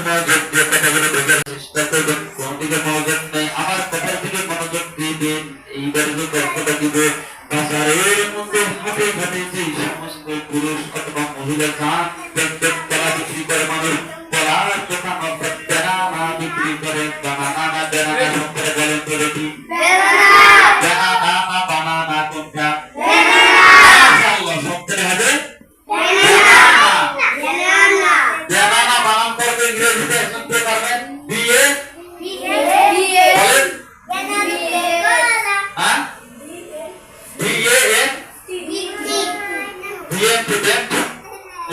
মনোযোগ দিয়ে কথাগুলো বোঝার চেষ্টা করবেন, কোন দিকে মনোযোগ নেই আমার কথার দিকে মনোযোগ দিবেন। এইবারে যে গল্পটা দিব, বাজারের মধ্যে হাটে ঘাটে যে সমস্ত পুরুষ অথবা মহিলা যান দেখবেন কলা বিক্রি করে মানুষ, কলার দোকান অর্থাৎ বেনানা বিক্রি করে। বানানা বেনানা সম্পর্কে বলেন তো দেখি, বেনানা বানানা কোনটা? আল্লাহ সম্পর্কে হবে বেনানা বানান করবে ইংরেজিতে শুনতে পারবেন বিয়ে বলেন হ্যাঁ বিয়ে বিয়ে স্টুডেন্ট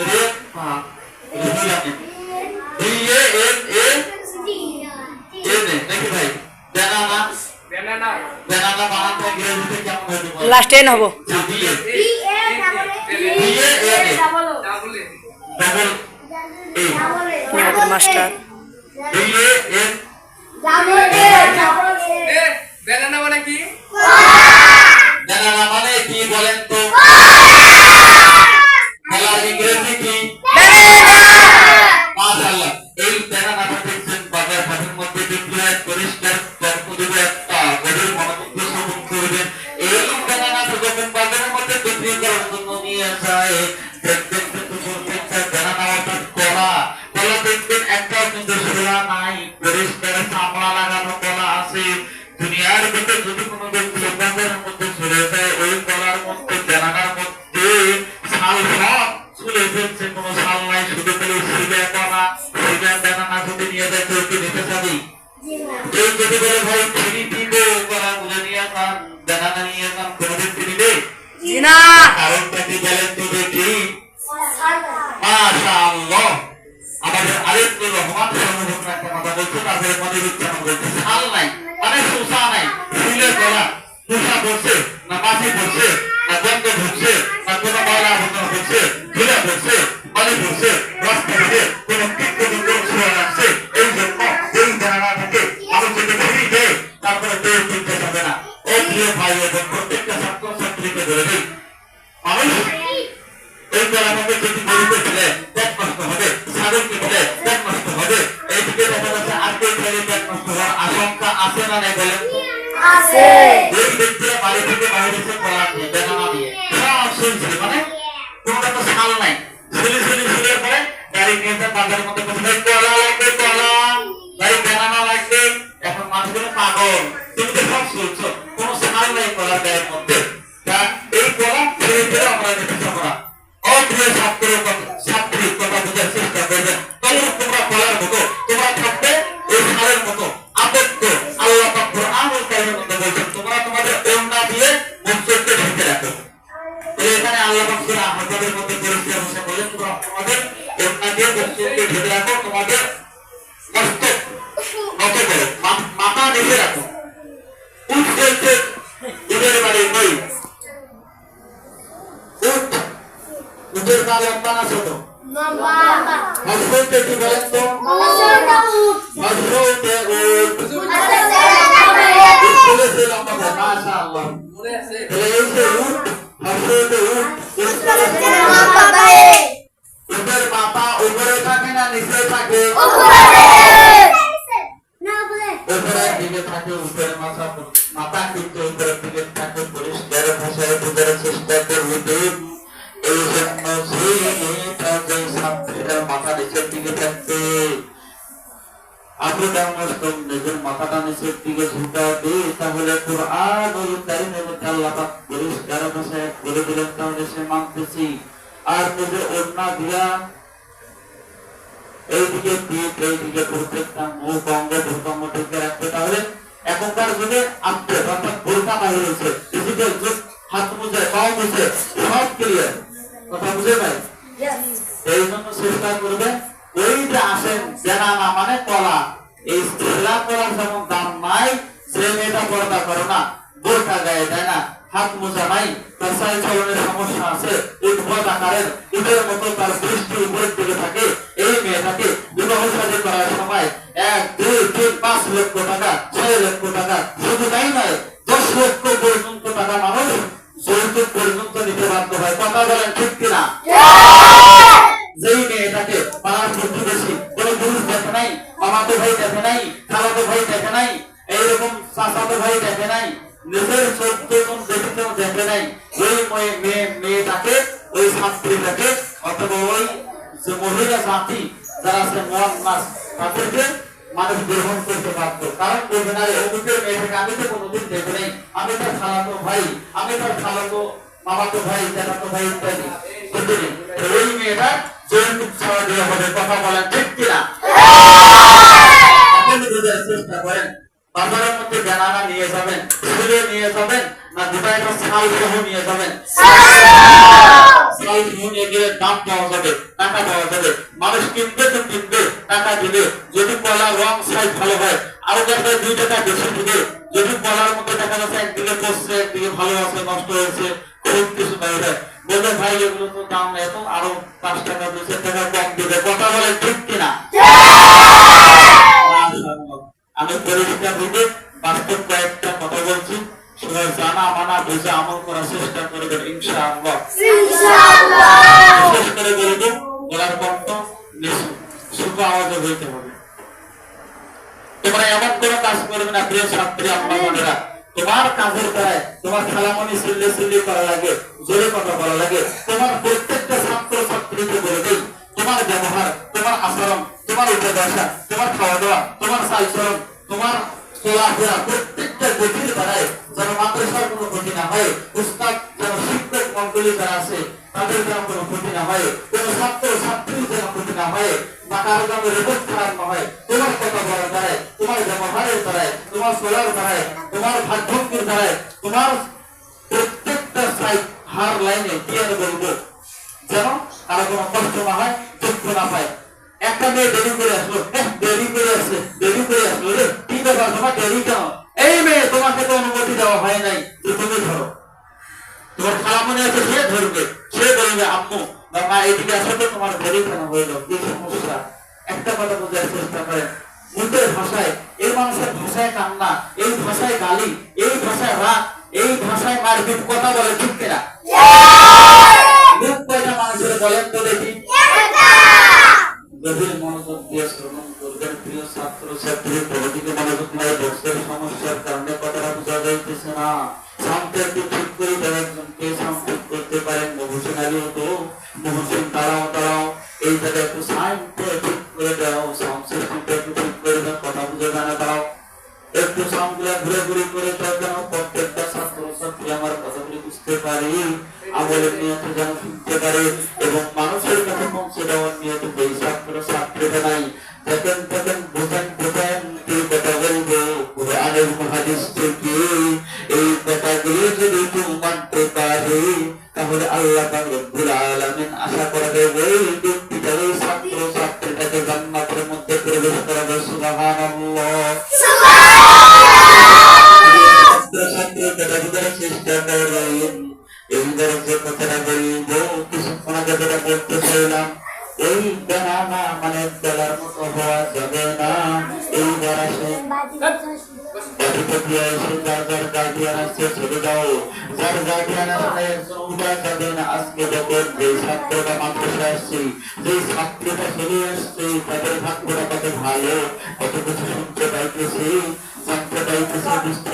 রে হ্যাঁ বিয়ে এন এ এন নাকি ভাই বেনানা বেনানা বেনানা বানান করবে ইংরেজিতে কেমন হবে? লাস্ট এন হবো বিয়ে বিয়ে এন ডাবল ডাবল আমাদের মাস্টার বিয়ে এন বেনানা মানে কি? বেনানা মানে কি বলেন তো? কলার ইংরেজি কি? মাশাআল্লাহ। এই বেনানাটা দেখছেন বাজার হাটের মধ্যে বিক্রি হয়, পরিষ্কার তরকারি একটা গভীর মনোমুগ্ধ শ্রবণ করবেন। এই বেনানাটা যখন বাজারের মধ্যে বিক্রি করার জন্য নিয়ে যায় দেখবেন কিন্তু প্রত্যেকটা বেনানা অর্থাৎ কলা, কলা দেখবেন একটা কিন্তু ছোলা নাই, পরিষ্কার চামড়া লাগানো কলা আছে। দুনিয়ার ভিতরে যদি কোনো ব্যক্তি বাজারের মধ্যে চলে যায় ওই কলার মধ্যে বেনানার মধ্যে ছাল সব চলে ফেলছে, কোনো ছাল নাই, শুধু পেলে সিগা কলা সিগা বেনানা যদি নিয়ে যায় কেউ কি নিতে চাবি? কেউ যদি বলে ভাই ফিরি দিব কলা গুলো নিয়ে যান বেনানা নিয়ে যান কোনোদিন ফিরিবে না? কারণটা কি বলেন তো দেখি? মাশাআল্লাহ। আমাদের আরেকটু রহমান সর্বভৌম একটা কথা বলছে, তারপরে মনে বিচ্ছান্ন বলছে ছাল নাই মানে শোষা নাই, ফুলে গলা শোষা পড়ছে না মাছি পড়ছে না গন্ধ ঢুকছে না কোনো ময়লা আবর্জনা পড়ছে, ধুলা পড়ছে বালি পড়ছে রাস্তা থেকে কোনো কীটপতঙ্গ ছোঁয়া লাগছে। এই জন্য এই বেনানা থেকে মানুষ যদি ফিরি দেয় তারপরে কেউ কিনতে যাবে না। ও প্রিয় ভাই এবং প্রত্যেকটা ছাত্রছাত্রীকে ধরে দিই, মানুষ এই বেনানাকে যদি গরিবে ফেলে পেট নষ্ট হবে, ছাগলকে ফেলে পেট নষ্ট হবে, এইদিকে দেখা যাচ্ছে আর কেউ ফেলে পেট নষ্ট হওয়ার আশঙ্কা আছে না নাই বলেন? এই ব্যক্তিরা বাড়ি থেকে বাইরে এসে কলা নিয়ে বেনানা নিয়ে সব শুনছে মানে কোনটা তো ছাল নাই, ঝুলির পরে গাড়ি নিয়ে বাজারের মধ্যে কোথায় কলা লাগবে, কলা গাড়ি বেনানা লাগবে। এখন মানুষগুলো পাগল, তুমি তো সব শুনছো, কোনো ছাল নাই কলার গায়ের মধ্যে। এই কলা ফিরে ফিরে আমরা দেখেছি আমরা অপ্রিয় ছাত্রীর কথা বোঝার চেষ্টা করবেন। তোমরা কলার মতো তোমরা থাকবে এই ছালের মতো আবদ্ধ। আল্লাহ পাক কুরআনুল কারীমের মধ্যে বলেছেন তোমরা তোমাদের ওড়না দিয়ে মুখকে ঢেকে রাখো। এখানে আল্লাহ পাক সূরা আহজাবের মধ্যে পরিষ্কার ভাষায় বলেন তোমরা তোমাদের ওড়না দিয়ে মুখকে ঢেকে রাখো, তোমাদের মস্তক নত করো, মাথা নিচে রাখো। উঠ বলছে উঠের বাড়ি নই, উঠ উঠের পা লম্বা না ছোট? হজরতে কি বলেন তো? হজরতে উঠ বলেছে লম্বা করে। মাশাআল্লাহ। তাহলে এই যে উঠ হজরতে উঠ উঠের মাথা উপরে থাকে না নিচে থাকে? উপরের দিকে থাকে। উপরের মাথা কিন্তু উপরের দিকে থাকে। পরিষ্কার ভাষায় বোঝার চেষ্টা করবে। এই জন্য সেই মেয়েটা যে ছাত্রীরা মাথা নিচের দিকে থাকবে আপনি নিজের মাথাটা নিচের দিকে ঝুঁকাবে, তাহলে কুরআনুল কারীমের মধ্যে আল্লাহ পাক পরিষ্কার ভাষায় বলে দিলেন তাহলে সে মানতেছি। আর নিজের ওড়না দিয়া এইদিকে পিঠ এইদিকে প্রত্যেকটা মুখ অঙ্গ ভূতঙ্গ ঢেকে রাখতে। তাহলে এখনকার যুগে আপডেট অর্থাৎ বোরকা বাহির হয়েছে, ডিজিটাল যুগ, হাত মুছে পাও মুছে সব ক্লিয়ার। কথা বুঝে ভাই? এই জন্য চেষ্টা করবে ওই যে আসেন বেনানা মানে কলা, এই ছেলা কলার যেমন দাম নাই, যে মেয়েটা পর্দা করো না, বোরকা গায়ে দেয় না, হাত মোজা নাই, তার চাল চলনের সমস্যা আছে, উদ্ভট আকারের ইটের মতো তার দৃষ্টি উপরের দিকে থাকে, এই মেয়েটাকে বিবাহ শাদী করার সময় 1, 2, 3, 5 লক্ষ টাকা 6 লক্ষ টাকা শুধু তাই নয় 10 লক্ষ পর্যন্ত টাকা মানুষ যৌতুক পর্যন্ত নিতে বাধ্য হয়। কথা বলেন ঠিক কিনা? যেই মেয়েটাকে পাড়ার প্রতিবেশী কোনো পুরুষ দেখে নাই, মামাতো ভাই দেখে নাই, খালাতো ভাই দেখে নাই, এইরকম চাচাতো ভাই দেখে নাই, নিজের 14 জন দেখেও দেখে নাই। ওই মেয়েটাকে, ওই ছাত্রীটাকে অথবা ওই যে মহিলা জাতি যারা আছে মন মাস তাদেরকে মানুষ গ্রহণ করতে পারত। কারণ বলবে না অমুকের মেয়েটাকে আমি তো কোনোদিন দেখে নাই, আমি তার খালাতো ভাই, আমি তার খালাতো মামাতো ভাই, চাচাতো ভাই ইত্যাদি। বুঝলেন? ওই মেয়েটা যৌতুক ছাড়া দেওয়া হবে, কথা বলেন ঠিক কিনা? আপনি বোঝার চেষ্টা করেন। বাজারের মধ্যে বেনানা নিয়ে যাবেন, ঝুলে নিয়ে যাবেন, না দুটাই ছাল সহ নিয়ে যাবেন? ছাল সহ নিয়ে গেলে দাম পাওয়া যাবে, টাকা পাওয়া যাবে, মানুষ কিনবে তো কিনবে, টাকা দিবে। যদি কলার রং সাইজ ভালো হয় আরো দেখা 2 টাকা বেশি দিবে। যদি কলার মধ্যে দেখা যাচ্ছে একদিকে পড়ছে, একদিকে ভালো আছে, নষ্ট হয়েছে, খুব কিছু বাইরে বলবে ভাই এগুলো তো দাম এত, আরো 5 টাকা 2 টাকা কম দিবে। কথা বলে ঠিক কিনা? আমি পরিষ্কার হইতে বাস্তব কয়েকটা কথা বলছি, সবাই জানা মানা বুঝে আমল করার চেষ্টা করবেন ইনশাআল্লাহ। বিশেষ করে বলবো গলার কণ্ঠ শুভ আওয়াজে হইতে হবে। তোমরা এমন কোনো কাজ করবে না প্রিয় ছাত্রী আম্মা বোনেরা, তোমার কাজের দ্বারায় তোমার খালামনি সিল্লি করা লাগে, জোরে কথা বলা লাগে। তোমার প্রত্যেকটা ছাত্র ছাত্রীকে বলে দেই, তোমার ব্যবহার, তোমার আচরণ, তোমার উপভাষা, তোমার খাওয়া দাওয়া, তোমার চালচলন, তোমার চলাফেরা প্রত্যেকটা গতির দ্বারায় যেন মাদ্রাসার কোনো ক্ষতি না হয়, উস্তাদ যেন শিক্ষক মন্ডলী যারা আছে তাদের যেন কোনো ক্ষতি না হয়, কোনো ছাত্র ছাত্রীর যেন ক্ষতি না হয়, বা কারো যেন রেকর্ড খারাপ না হয়। তোমার কথা বলার দ্বারায়, তোমার ব্যবহারের দ্বারায়, তোমার চলার দ্বারায়, তোমার ভাগ্যের দ্বারায়, তোমার প্রত্যেকটা সাইড হার লাইনে কি আর বলবো যেন কারো কোনো কষ্ট না হয়, দুঃখ না পায়। একটা মেয়ে দেরি করে আসলো, দেরি করে আসছে, দেরি করে আসলো রে, কি ব্যাপার তোমার দেরি কেন? এই মেয়ে তোমাকে তো অনুমতি দেওয়া হয় নাই যে তুমি ধরো। তোমার খালামনি আছে, সে ধরবে, সে বলবে আম্মু বা মা এদিকে আসো তো, তোমার দেরি কেন হইল, কি সমস্যা? একটা কথা বোঝার চেষ্টা করেন। মুখের ভাষায়, এই মানুষের ভাষায় কান্না, এই ভাষায় গালি, এই ভাষায় রাগ, এই ভাষায় মারপিট, কথা বলে ঠিক কিনা? মুখ কয়টা মানুষের বলেন তো দেখি? গভীর মনোযোগ দিয়ে শ্রবণ করবেন প্রিয় ছাত্র ছাত্রী। প্রতিদিকে মনোযোগ নাই, বক্সের সমস্যার কারণে কথাটা বোঝা যাইতেছে না। সাউন্ড একটু ঠিক করে দেন, একজনকে সাউন্ড ঠিক করতে পারেন। মহসিন আলী হতো, মহসিন দাঁড়াও, এই জায়গায় একটু সাউন্ড ঠিক করে দাও, সাউন্ড সিস্টেমটা একটু ঠিক করে দাও, কথা বুঝে জানা দাও। একটু সাউন্ডগুলো ঘুরে করে দাও যেন প্রত্যেকটা ছাত্র ছাত্রী আমার কথাগুলি বুঝতে পারি, আমলের নিয়তে যেন শুনতে পারে এবং মানুষের কাছে পৌঁছে দেওয়ার নিয়তে যেই ছাত্র ছাত্রীরা নাই দেখেন বোঝেন কি কথা বলবো কোরআনের হাদিস থেকে। এই কথাগুলি যদি কেউ মানতে পারে তাহলে আল্লাহ পাক রব্বুল আলামিন আশা করাবে ওই ব্যক্তিটা, ওই ছাত্র ছাত্রীটাকে জান্নাতের মধ্যে প্রবেশ করাবে। সুবহানাল্লাহ। চেষ্টা করেন। এইবার যে কথাটা বলবো, কিছুক্ষণ আগে যেটা বলতে চাইলাম, এই বেনানা মানে বেলার মতো হওয়া যাবে না। এইবার আসে যার গার্ডিয়ান আসছে ছেড়ে দাও, যার গার্ডিয়ান আসলে উঠা যাবে না। আজকে যখন যে ছাত্রটা মাদ্রাসায় আসছে, যে ছাত্রটা চলে আসছে, তাদের ভাগ্যটা কত ভালো, কত কিছু শুনতে পাইতেছে, জানতে পাইতেছে।